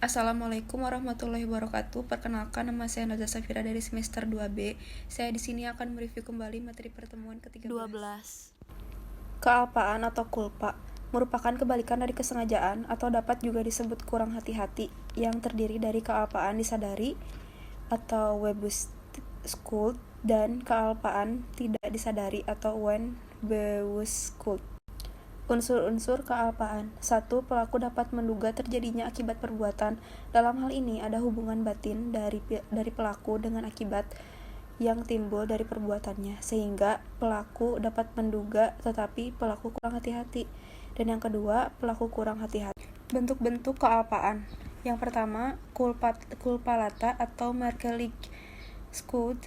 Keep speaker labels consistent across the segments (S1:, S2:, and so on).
S1: Assalamualaikum warahmatullahi wabarakatuh. Perkenalkan, nama saya Naza Safira dari semester 2B. Saya di sini akan mereview kembali materi pertemuan ke-13. Kealpaan atau kulpa merupakan kebalikan dari kesengajaan atau dapat juga disebut kurang hati-hati yang terdiri dari kealpaan disadari atau Webewusstschuld dan kealpaan tidak disadari atau Onbewusstschuld. Unsur-unsur kealpaan. 1. Pelaku dapat menduga terjadinya akibat perbuatan. Dalam hal ini ada hubungan batin dari pelaku dengan akibat yang timbul dari perbuatannya, sehingga pelaku dapat menduga tetapi pelaku kurang hati-hati. Dan yang kedua, pelaku kurang hati-hati. Bentuk-bentuk kealpaan. Yang pertama, culpa lata atau Merkellich-Schuld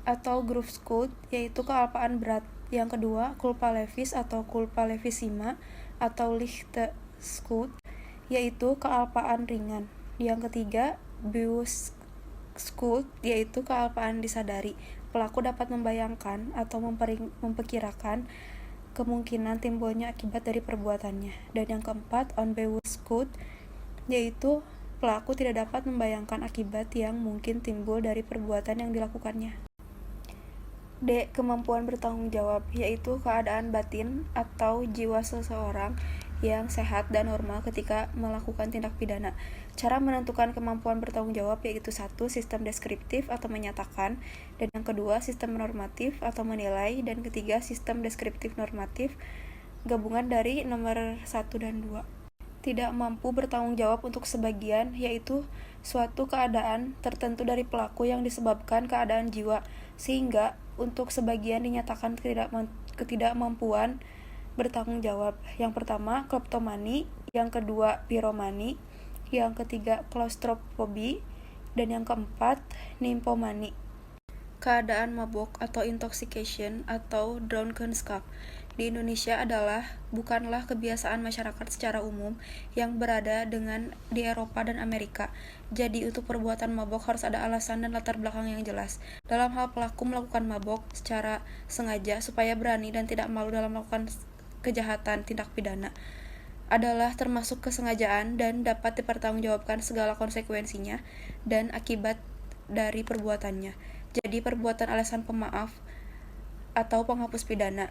S1: atau Groove-Schuld, yaitu kealpaan berat. Yang kedua, culpa levis atau culpa levissima atau Lichte Schuld, yaitu kealpaan ringan. Yang ketiga, Bewusstschuld, yaitu kealpaan disadari. Pelaku dapat membayangkan atau memperkirakan kemungkinan timbulnya akibat dari perbuatannya. Dan yang keempat, Onbewusstschuld, yaitu pelaku tidak dapat membayangkan akibat yang mungkin timbul dari perbuatan yang dilakukannya. D. Kemampuan bertanggung jawab, yaitu keadaan batin atau jiwa seseorang yang sehat dan normal ketika melakukan tindak pidana. Cara menentukan kemampuan bertanggung jawab yaitu 1. Sistem deskriptif atau menyatakan, dan yang kedua sistem normatif atau menilai, dan ketiga sistem deskriptif normatif, gabungan dari nomor 1 dan 2. Tidak mampu bertanggung jawab untuk sebagian, yaitu suatu keadaan tertentu dari pelaku yang disebabkan keadaan jiwa, sehingga untuk sebagian dinyatakan ketidakmampuan bertanggung jawab. Yang pertama, kleptomani, yang kedua, piromani, yang ketiga, klaustrofobi, dan yang keempat, nymphomani. Keadaan mabok atau intoxication atau Drunkenschaft di Indonesia bukanlah kebiasaan masyarakat secara umum yang berada di Eropa dan Amerika. Jadi untuk perbuatan mabok harus ada alasan dan latar belakang yang jelas. Dalam hal pelaku melakukan mabok secara sengaja supaya berani dan tidak malu dalam melakukan kejahatan tindak pidana adalah termasuk kesengajaan dan dapat dipertanggungjawabkan segala konsekuensinya dan akibat dari perbuatannya. Jadi perbuatan alasan pemaaf atau penghapus pidana.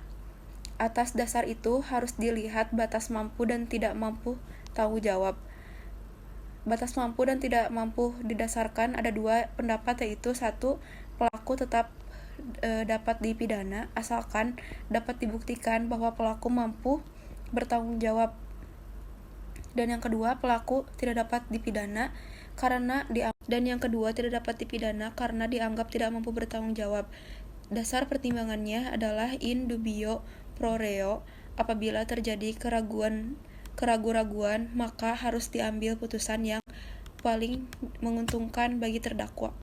S1: Atas dasar itu harus dilihat batas mampu dan tidak mampu tanggung jawab. Batas mampu dan tidak mampu didasarkan ada dua pendapat, yaitu 1. Pelaku tetap dapat dipidana asalkan dapat dibuktikan bahwa pelaku mampu bertanggung jawab. Dan yang kedua, pelaku tidak dapat dipidana karena dianggap tidak mampu bertanggung jawab. Dasar pertimbangannya adalah in dubio pro reo. Apabila terjadi keraguan-raguan, maka harus diambil putusan yang paling menguntungkan bagi terdakwa.